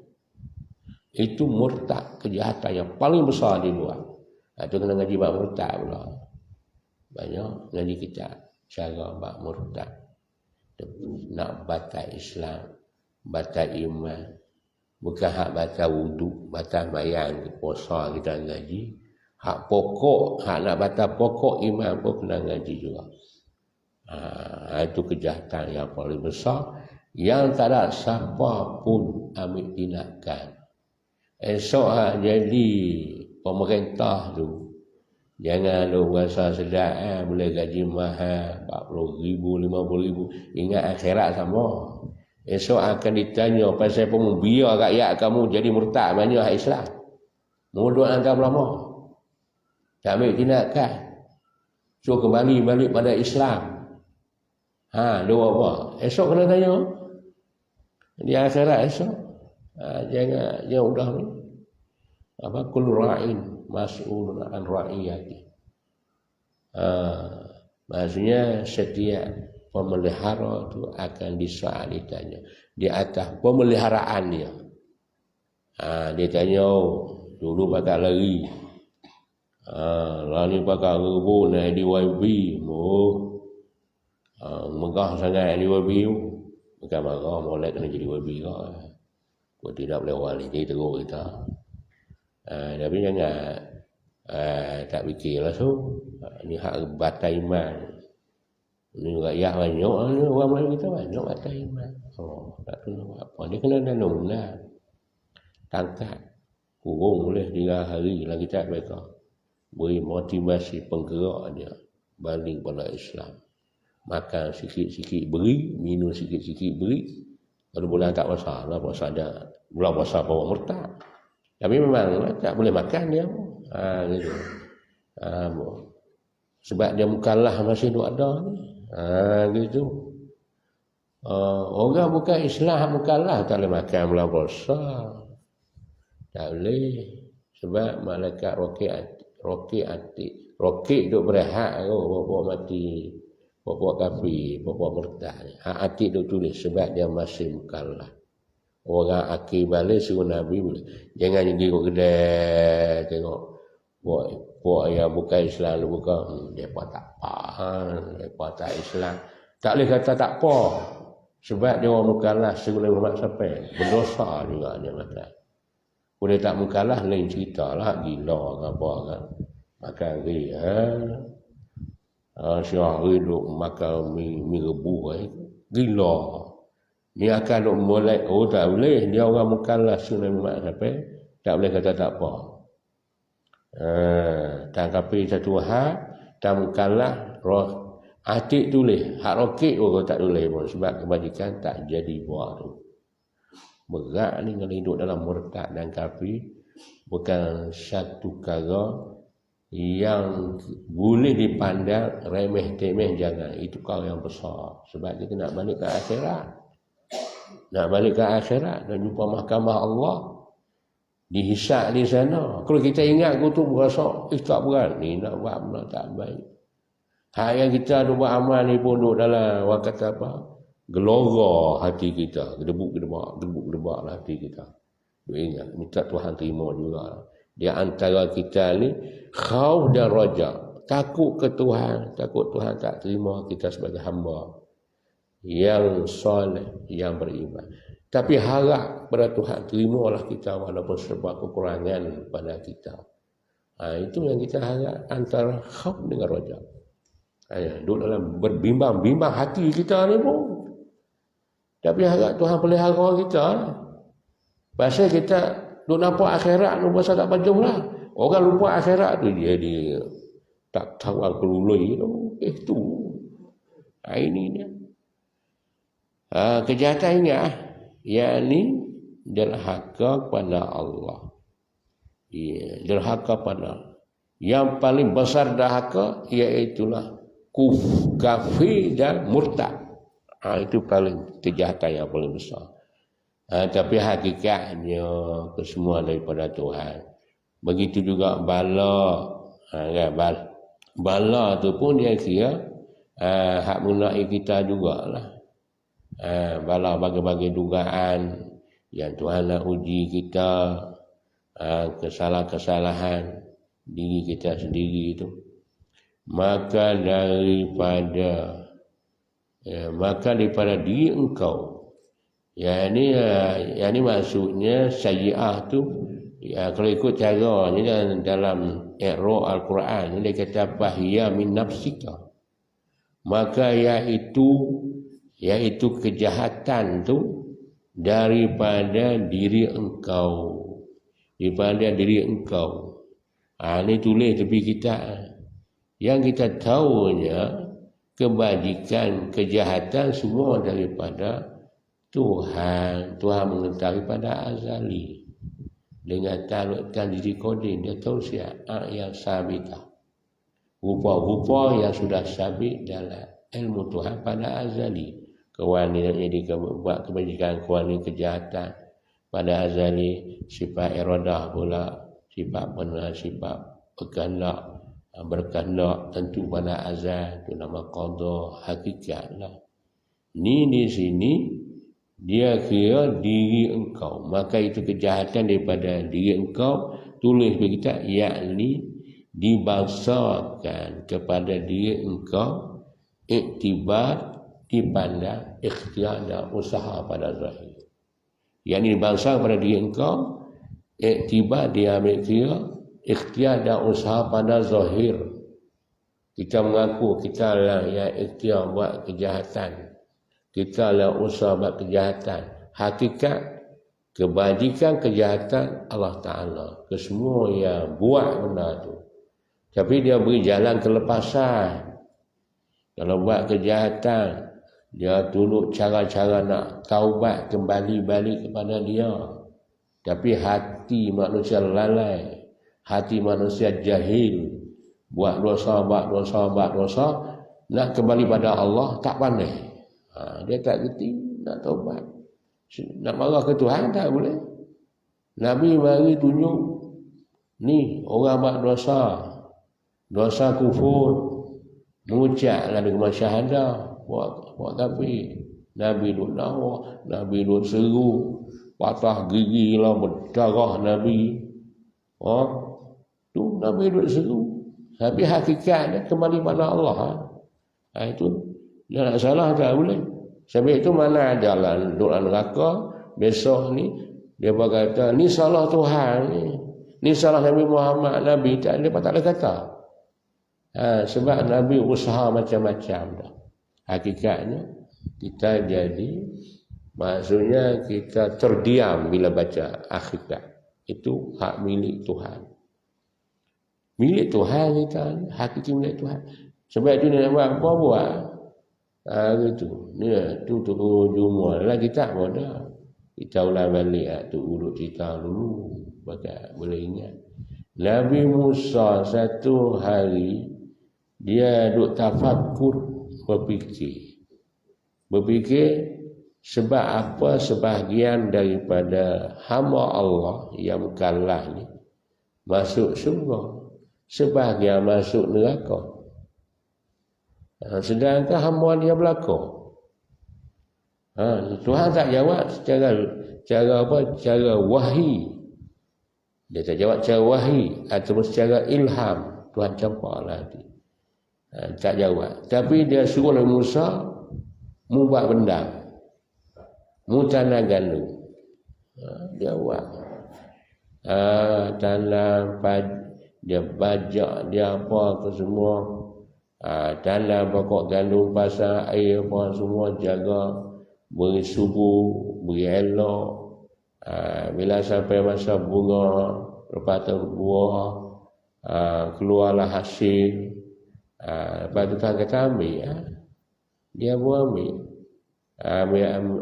Itu murtad, kejahatan yang paling besar di luar. Itu kena ngaji bab murtad pula. Banyak ngaji kita cara bab murtad. Nak batal Islam, batal iman. Bukan hak batal wuduk, batal mayang, puasa kita ngaji. Hak pokok, hak nak batal pokok iman pun kena ngaji juga. Itu kejahatan yang paling besar yang tak ada siapa pun ambil tindakan. Esok jadi pemerintah tu, jangan lu rasa sedap boleh gaji mahal 40,000, 50,000. Ingat akhirat sama. Esok akan ditanya pasal apa mu biar rakyat kamu jadi murtad banyak hak Islam. Mudut antara ulama. Tak ambil tindakan. So kembali balik pada Islam. Dua apa? Esok kena tanya. Di akhirat esok. Jangan udah ni. Kul ra'in mas'ulun an ra'iyati. Maksudnya setiap pemelihara tu akan disoal ditanya di atas pemeliharaan dia. Dia tanya, dulu pakai lari. Lari pakai rebun di YB. Megah sangat di YB. Bukan marah, molek kena jadi YB kau. Kau tidak boleh wali ni teruk kita. Tapi jangan tak fikirlah tu. Ni hak batal iman. Ni rakyat banyak, orang Melayu kita banyak batal iman. Tak kena apa. Dia kena undang-undang. Tangkap. Kurung boleh 3 hari lagi tak mereka. Beri motivasi penggerak dia balik pada Islam. Makan sikit-sikit beri, minum sikit-sikit beri. Kalau bulan tak puasa, lah puasa ada. Bulan puasa bawa murtad. Tapi memang tak boleh makan dia. Gitu. Sebab dia mukallaf masih ada ni. Gitu. Orang bukan Islam mukallaf tak boleh makan bulan puasa. Tak boleh. Sebab malaikat rokit duk berehat bawa mati. Bawa kafir, bawa murtad. Hak atik duk tulis sebab dia masih mukallaf. Orang akhir balik suruh Nabi jangan pergi ke kedai tengok buat yang bukan Islam lu bukan depa tak faham, depa tak Islam. Tak boleh kata tak apa. Sebab dia orang mukallaf suruh Muhammad sampai berdosa juga dia makan. Boleh tak mukallaf lain ceritalah gila ke apa kan. Makan dia sehari duk makan mi rebus gila. Dia akan duk molek, tak boleh. Dia orang mukallaf sunnah Muhammad sampai tak boleh kata tak apa. Tangkapi satu hak, tak mukallaf atik tulis, hak rokit pun tak boleh pun sebab kebajikan tak jadi buat tu. Berat ni kalau hidup dalam murtad dan kafir bukan satu perkara yang boleh dipandang remeh-temeh, jangan. Itu kau yang besar. Sebab kita nak balik ke akhirat. Nak balik ke akhirat dan jumpa mahkamah Allah. Dihisap di sana. Kalau kita ingat aku tu berasa, tak berani nak buat benda tak baik. Hak yang kita ada buat amal ni pun duduk dalam, orang kata apa? Gelora hati kita. Gedebuk-gedebak lah hati kita. Duk ingat, minta Tuhan terima juga. Di antara kita ni khauf dan raja, takut ke Tuhan, takut Tuhan tak terima kita sebagai hamba yang soleh, yang beriman. Tapi harap pada Tuhan, terimalah kita walaupun serba kekurangan pada kita. Itu yang kita harap antara khauf dengan raja. Duduk dalam berbimbang-bimbang hati kita ni pun. Tapi harap Tuhan pelihara kita. Pasal kita duk nampak akhirat ni pasal tak bajung lah. Orang lupa akhirat tu dia tak tahu apa lului tu. Itu. Ini dia. Kejahatan ini yakni derhaka kepada Allah. Derhaka pada yang paling besar derhaka iaitulah kafir dan murtad. Itu paling kejahatan yang paling besar. Tapi hakikatnya kesemua daripada Tuhan. Begitu juga bala. Bala tu pun dia kira hak mengenai kita jugalah. Bala bagi-bagi dugaan yang Tuhan nak uji kita, kesalahan-kesalahan diri kita sendiri itu. Maka daripada diri engkau, yang ini maksudnya sayyi'ah tu, kalau ikut caranya dalam i'ra' Al-Quran dia kata fahiya min nafsika, maka iaitu kejahatan tu daripada diri engkau. Ini tulis tepi kita. Yang kita tahunya kebajikan, kejahatan semua daripada Tuhan. Tuhan mengetahui pada azali. Dengan talutkan diri kodin, dia tahu siapa yang sabitah. Rupa-rupa yang sudah sabit dalam ilmu Tuhan pada azali. Kewanita jadi buat kebajikan, kewanita kejahatan pada azali, sifat iradah pula, sifat benar, sifat berkehendak tentu pada azal, itu nama qada, hakikatlah. Ni di sini dia kira diri engkau, maka itu kejahatan daripada diri engkau, tulis bagi kita, yakni dibangsakan kepada diri engkau, iktibar dipandang ikhtiar dan usaha pada zahir. Yang ini bangsa pada diri engkau, iktibar dia ambil kira, ikhtiar dan usaha pada zahir. Kita mengaku kita lah yang ikhtiar buat kejahatan, kita lah usaha buat kejahatan. Hakikat kebajikan kejahatan Allah Ta'ala, kesemua yang buat benda tu. Tapi dia beri jalan kelepasan. Kalau buat kejahatan, dia tunduk cara-cara nak taubat kembali balik kepada dia. Tapi hati manusia lalai, hati manusia jahil, buat dosa, nak kembali pada Allah tak pandai. Dia tak kerti nak taubat. Nak marah ke Tuhan tak boleh. Nabi mari tunjuk, ni orang buat dosa kufur, mengucaplah dengan syahadah, buat kafir. Nabi duk nawak, Nabi duk seru, patah gigi lah, berdarah Nabi. Tu Nabi duk seru. Tapi hakikatnya kembali pada Allah. Itu dia nak salah tak boleh. Sebab itu mana jalan duk neraka besok ni dia berkata ni salah Tuhan ni salah Nabi Muhammad, Nabi tak ada kata. Sebab Nabi usaha macam-macam dah. Hakikatnya kita jadi, maksudnya kita terdiam bila baca hakikat. Itu hak milik Tuhan. Milik Tuhan kita, hakiki milik Tuhan. Sebab itu dia nak buat apa buat. Gitu. Ni tu Jumaat lah kita pun dah. Kita ulang balik tu urut cerita dulu bagaimana boleh ingat. Nabi Musa satu hari dia duk tafakkur, berfikir sebab apa sebahagian daripada hamba Allah yang mukallaf ni masuk syurga, sebahagian masuk neraka. Sedangkan hamba dia belaka. Tuhan tak jawab secara wahyi. Dia tak jawab secara wahyi atau secara ilham. Tuhan campaklah dia. Tak jawab. Tapi dia suruh Nabi Musa membuat benda. Mutana gandum. Dia buat. Tanam dia bajak dia apa ke semua. Tanam pokok gandum pasal air apa semua jaga, beri subuh, beri elok. Bila sampai masa bunga, lepas tu buah, keluarlah hasil. Lepas tu Tuhan kata ambil. Dia pun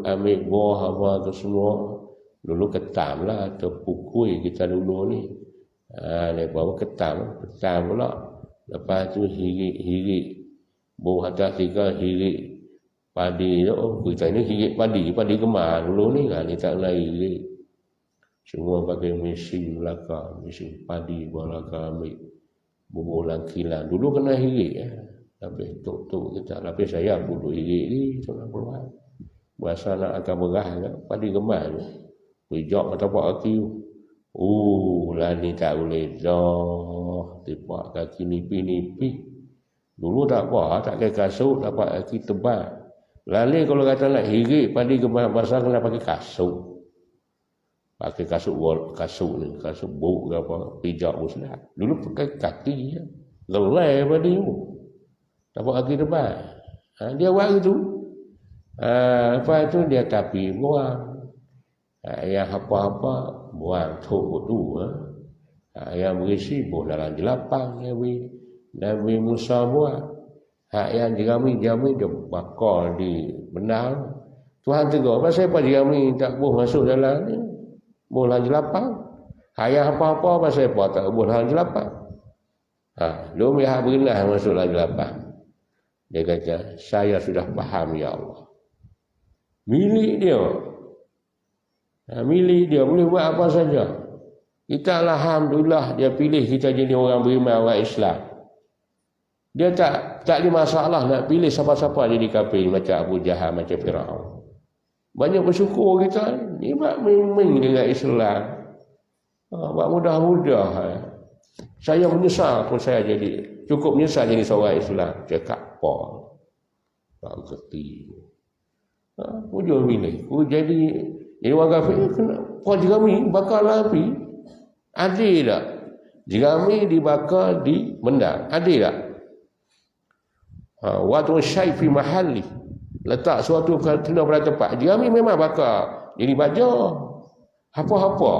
ambil buah apa tu semua. Dulu ketam lah atau pukul kita dulu ni. Dia bawa ketam pula. Lepas tu hirik buah atas 3 hirik padi tu. Kita ni hirik padi gemar dulu ni kan. Ni tak nak hirik. Semua pakai mesin belakang, mesin padi belakang ambil bubulan kilang. Dulu kena hirik Tapi tok kita. Tapi saya dulu hirik ni tengah keluar. Berasa nak akan berah padi gemar tu. Pijak kata pak kaki. Lah ni tak boleh dah. Tipak kaki nipi-nipi. Dulu tak apa, tak kena kasut, dapat kaki tebal. Lalu kalau kata nak hirik padi gemar basah kena pakai kasut. Pakai kasut ni, kasut buk ke apa, pijak pun sedap. Dulu pakai kaki je. Lerai padi tu. Dapat kaki tebal. Dia buat itu. Lepas tu dia tapi buang. Yang apa-apa buang tok tu. Yang berisi pun dalam jelapang Nabi Musa buat. Yang jerami dia bakar di benang. Tuhan tegur, pasal apa jerami tak boleh masuk dalam ni? Boleh jelapang. Yang apa-apa pasal apa tak boleh dalam jelapang? Dia ambil berenah masuk dalam jelapang. Dia kata, saya sudah faham ya Allah. Milik dia. Milik dia boleh buat apa saja. Kita alhamdulillah dia pilih kita jadi orang beriman, orang Islam. Dia tak ada masalah nak pilih siapa-siapa jadi kafir macam Abu Jahal, macam Firaun. Banyak bersyukur kita ni buat main-main dengan Islam. Buat mudah-mudah. Saya menyesal pun saya jadi cukup menyesal jadi seorang Islam. Cakap apa? Tak kerti. Ujung pilih. Jadi orang kafir kena kau jerami bakar api. Adil tak? Jerami dibakar di benda. Adil tak? Waktu syai fi mahalli. Letak suatu kena pada tempat. Jerami memang bakar. Jadi baja. Apa-apa.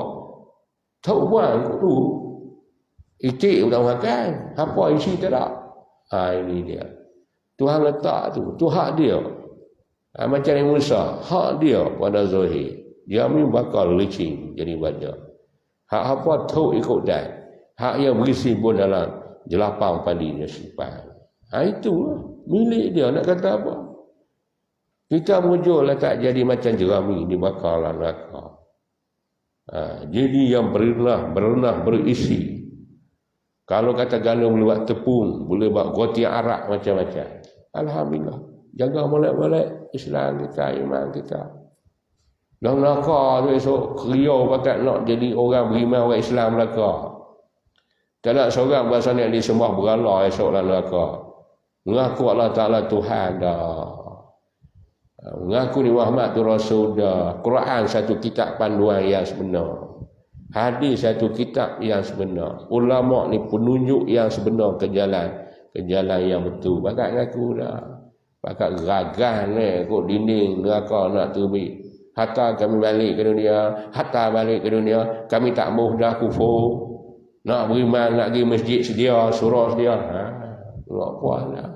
Tahu buang tu. Itik udah makan. Apa isi tak? Ini dia. Tuhan letak tu. Tu hak dia. Macam Nabi Musa. Hak dia pada Zohir. Jerami bakar licin. Jadi baja. Hak apa tahu ikut dan. Hak yang berisi pun dalam jelapang padi dia simpan. Itulah milik dia. Nak kata apa? Kita mujurlah tak jadi macam jerami dibakar dalam neraka. Jadi yang berenah berisi. Kalau kata gandum boleh buat tepung, boleh buat roti arak macam-macam. Alhamdulillah. Jaga molek-molek Islam kita, iman kita. Dan neraka tu esok kriau pakat nak jadi orang beriman, orang Islam neraka. Tak ada seorang berasa nak disembah berhala esok dalam neraka. Mengaku Allah Ta'ala Tuhan dah. Mengaku ni Muhammad tu Rasul dah. Quran satu kitab panduan yang sebenar. Hadis satu kitab yang sebenar. Ulama ni penunjuk yang sebenar ke jalan yang betul. Pakat ngaku dah. Pakat gagah ni kok dinding neraka nak terbit. Hatta kami balik ke dunia, kami tak mahu dah kufur. Nak beriman, nak pergi masjid sedia, surah sedia. Tak puas lah.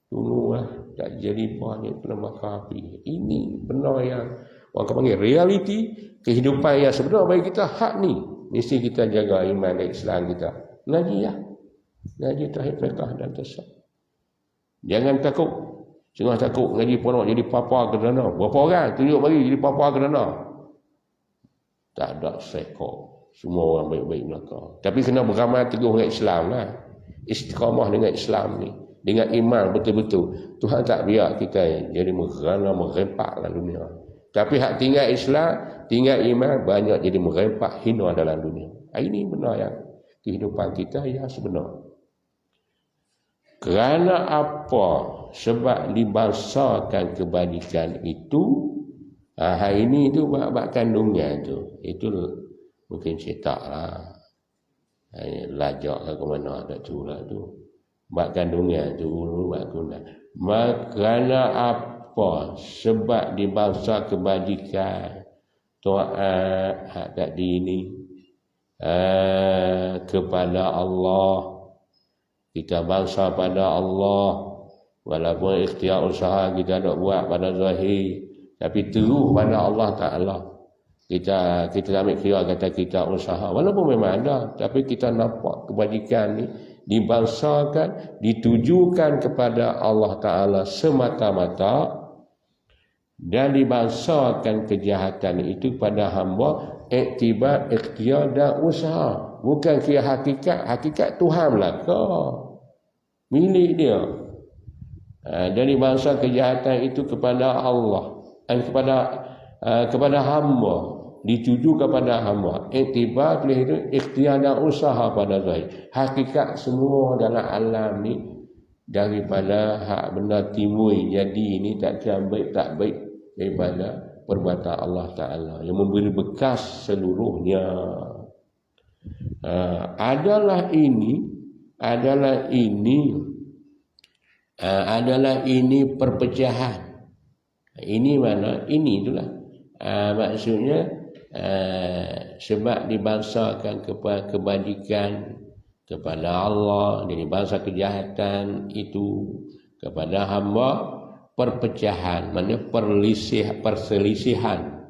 Dulu lah, tak jadi puas ni kena bakar api. Ini benar yang orang panggil realiti, kehidupan yang sebenar bagi kita, hak ni. Mesti kita jaga iman dan Islam kita. Ngaji ya. Ngaji tauhid fiqh dan tasawuf. Jangan takut. Jangan takut ngaji pun nak jadi papa ke dana. Berapa orang tunjuk bagi jadi papa ke dana? Tak ada seko. Semua orang baik-baik belakang. Tapi kena beramal teguh dengan Islam lah. Istiqamah dengan Islam ni. Dengan iman betul-betul. Tuhan tak biar kita jadi merempak dalam dunia. Tapi hak tinggal Islam, tinggal iman, banyak jadi merempak hina dalam dunia. Ini benar yang kehidupan kita yang sebenar. Kerana apa? Sebab dibangsakan kebajikan itu Hari ini tu bab kandungnya tu. Itu mungkin cetak lah. Lajak ke mana tak tu lah tu. Bab kandungnya tu bab guna. Kerana apa? Sebab di bangsa kebajikan taat hak tadi ini kepada Allah. Kita bangsa pada Allah. Walaupun ikhtiar usaha kita nak buat pada zahir, tapi terus pada Allah Ta'ala. Kita ambil kira kata kita usaha. Walaupun memang ada, tapi kita nampak kebajikan ni dibangsakan, ditujukan kepada Allah Ta'ala semata-mata, dan dibangsakan kejahatan itu pada hamba iktibar, ikhtiar dan usaha. Bukan kira hakikat. Hakikat Tuhan belaka, milik dia. Jadi bangsa kejahatan itu kepada Allah, kepada hamba, dituju kepada hamba. Iktibar itu ikhtiar dan usaha pada zahir. Hakikat semua dalam alam ni daripada hak benda timbul jadi ini tak kira baik tak baik daripada perbuatan Allah Ta'ala yang memberi bekas seluruhnya. Adalah ini perpecahan. Ini mana? Ini itulah. Maksudnya sebab dibangsakan kepada kebajikan kepada Allah, jadi bangsa kejahatan itu kepada hamba, perpecahan, maknanya perselisihan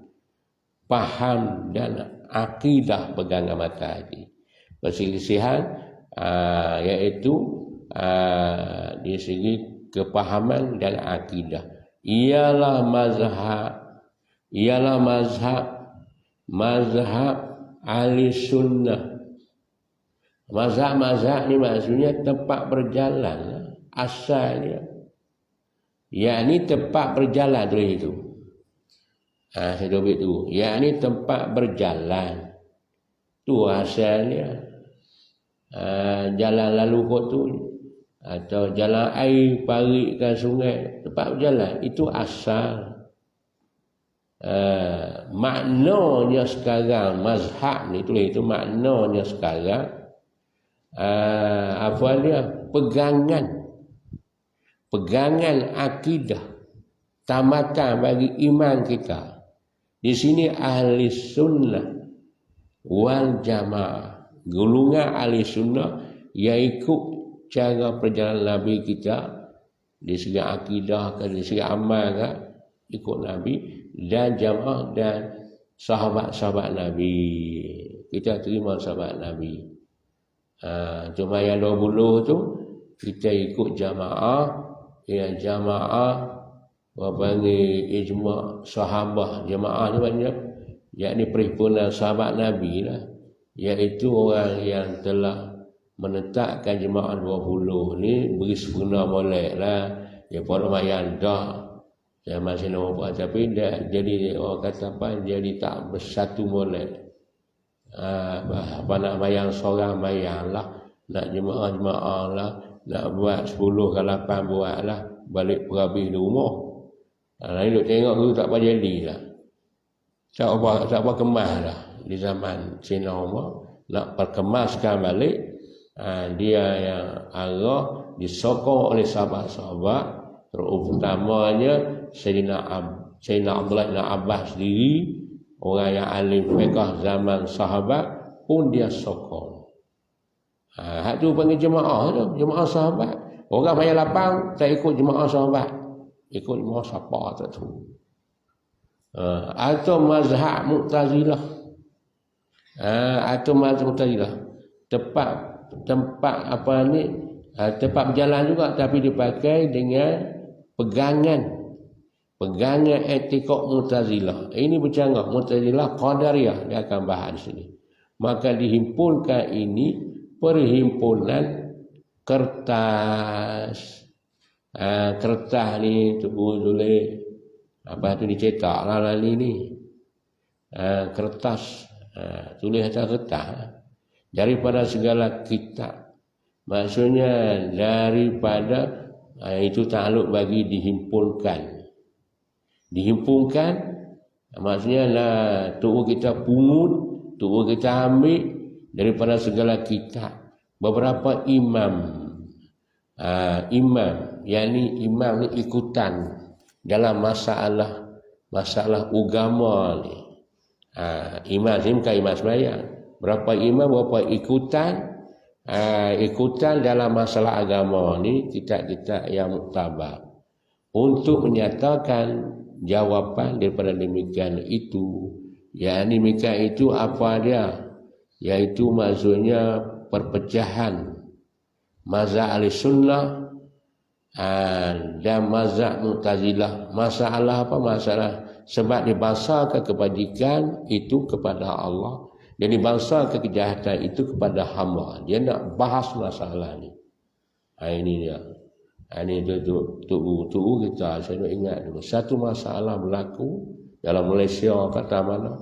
paham dan akidah pegangan mata hati. Perselisihan iaitu di segi kepahaman dan akidah. Ialah mazhab ahli sunnah. Mazhab ni maksudnya tempat berjalan, asalnya. Yakni tempat berjalan tu itu. Saya dobit tu. Yakni tempat berjalan. Tu asalnya. Jalan lalu kot tu, atau jalan air, parit ke sungai, tempat berjalan, itu asal. Maknanya sekarang mazhab ni tulis itu, maknanya sekarang apa dia? Pegangan akidah, tamatan bagi iman kita. Di sini ahli sunnah wal jamaah. Golongan ahli sunnah yang ikut cara perjalanan Nabi kita di segi akidah ke, di segi amal ke, ikut Nabi, dan jamaah dan sahabat-sahabat Nabi. Kita terima sahabat Nabi. Cuma yang 20 tu kita ikut jamaah. Ya, jamaah panggil ijma' sahabah. Jamaah ni banyak, yakni perhimpunan sahabat Nabi lah, iaitu orang yang telah menetapkan jemaah 20 ni beri sempurna molek lah. Ya, pada mayan dah saya masih nak buat, tapi dah jadi orang kata apa, jadi tak bersatu molek. Apa nak bayang seorang bayang lah, nak jemaah lah, nak buat 10 ke 8 buat lah, balik perhabis di rumah. Lain duk tengok tu tak apa jadi lah. Tak apa kemas lah di zaman Cina Umar. Nak perkemaskan balik, dia yang arah disokong oleh sahabat-sahabat, terutamanya Sayyidina Abdullah bin Abbas sendiri, orang yang alim fiqh zaman sahabat pun dia sokong. Hak tu panggil jemaah tu, jemaah sahabat. Orang bayar lapang tak ikut jemaah sahabat, ikut jemaah siapa tak tahu. Atau mazhab Mu'tazilah. Atau mazhab Mu'tazilah. Tempat apa ni? Tempat berjalan juga, tapi dipakai dengan pegangan etikot Mu'tazilah. Ini bercanggah Mu'tazilah Qadariyah, dia akan bahas di sini. Maka dihimpunkan ini perhimpunan kertas. Kertas ni tulis apa tu dicetak lah ni. Kertas, tulis atas kertas daripada segala kitab. Maksudnya daripada itu takluk bagi dihimpunkan Maksudnya lah tubuh kita pungut, tubuh kita ambil daripada segala kitab. Beberapa imam, yakni imam ni ikutan dalam masalah agama ni. Imam ni bukan imam sembahyang. Berapa imam, berapa ikutan dalam masalah agama ni, kitab-kitab yang muktabar untuk menyatakan jawapan daripada demikian itu. Yang demikian itu apa dia? Yaitu maksudnya perpecahan mazhab Ahlussunnah dan mazhab Mu'tazilah. Masalah apa? Masalah sebab dibangsakan kebajikan itu kepada Allah dan dibangsakan kejahatan itu kepada hamba. Dia nak bahas masalah ni. Ini dia. Ini tu kita saya nak ingat dulu. Satu masalah berlaku dalam Malaysia kata mana,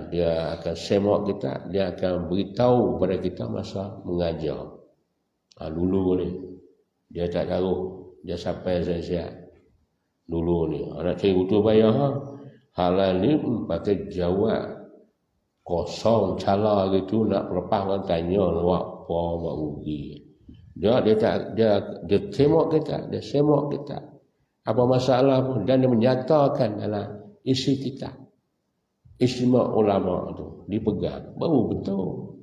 dia akan semak kita, dia akan beritahu kepada kita masa mengajar. Dulu ni dia tak tahu, dia sampai siap dulu ni. Nak cari betul bayar halal ni pakai jawab kosong cala gitu, nak lepas kan tanya awak apa awak rugi. Dia semak kita apa masalah pun, dan dia menyatakan dalam isi kita. Istimewa ulama tu dipegang baru betul.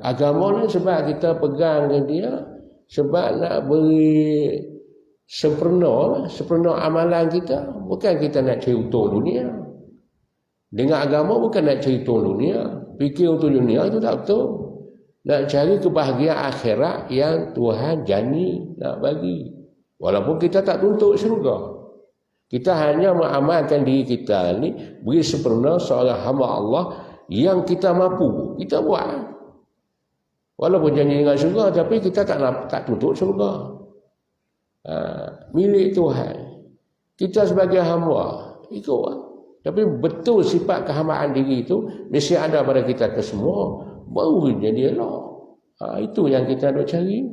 Agama ni sebab kita pegang ke dia, sebab nak beri sempurna amalan kita, bukan kita nak cari untung dunia. Dengan agama bukan nak cari untung dunia, fikir untuk dunia itu tak betul. Nak cari kebahagiaan akhirat yang Tuhan janji nak bagi. Walaupun kita tak tuntut syurga, kita hanya mengamalkan diri kita ni beri sempurna seorang hamba Allah yang kita mampu, kita buat. Walaupun janji dengan syurga, tapi kita tak tuntut syurga. Milik Tuhan. Kita sebagai hamba ikut. Tapi betul sifat kehambaan diri itu mesti ada pada kita kesemua, baru jadi elok. Itu yang kita nak cari.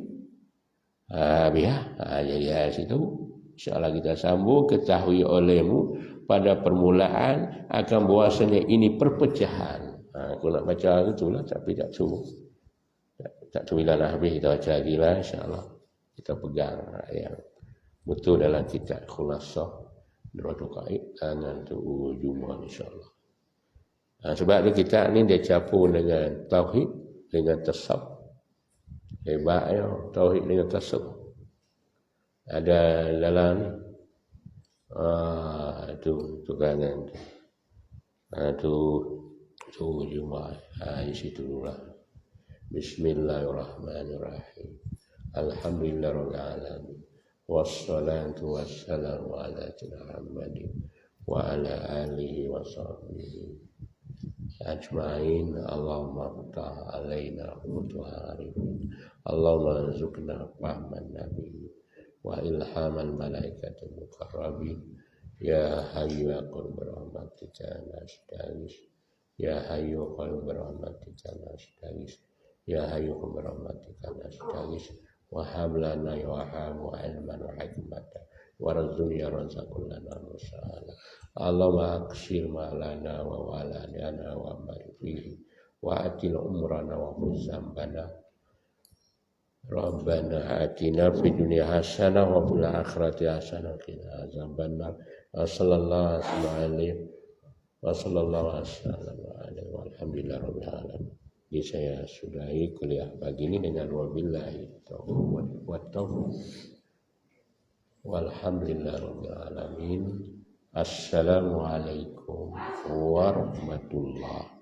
Biar. Jadi dari situ InsyaAllah kita sambung. Ketahui olehmu pada permulaan akan bahwasanya ini perpecahan. Aku nak baca itulah, tapi tak cukup. Tak cukup bila nak habis, kita baca lagi lah insyaAllah. Kita pegang yang betul dalam kitab Khulasah Duratul Qaid dengan tu Jumaat insyaAllah. Sebab tu kitab ni dia campur dengan tauhid dengan tasawuf. Hebatnya tauhid dengan tasawuf. Ada dalam tu kanan tu Jumaat. Di situ lah. Bismillahirrahmanirrahim. Alhamdulillahirabbil alamin. Wassalatu wassalamu ala Muhammadin wa ala alihi wa sahbihi ajma'in. Allahumma ftah alaina futuha arifin. Allahumma rizukna fahman nabi wa ilhaman malaikatil muqarrabin. Ya hayyu ya qayyum birahmatika nastaghis. Ya hayyu qayyum birahmatika nastaghis. Ya hayyu qayyum birahmatika nastaghis. Wa hab lana ya wahhab ilman wa hikmatan warzuqna ya razzaqul lana musa'ala. Allahumma aksir ma'lana wa waladana wa marifihi wa atil umrana wa muzambana. Rabbana atina fid dunya hasanah wa fil akhirati hasanah wa qina azabannar. Sallallahu alaihi wasallam walhamdulillahirabbil alamin. Jadi saya sudahi kuliah pagi ini dengan wabillahi taufiq wa taufiq. Walhamdulillahirabbil alamin. Assalamualaikum warahmatullahi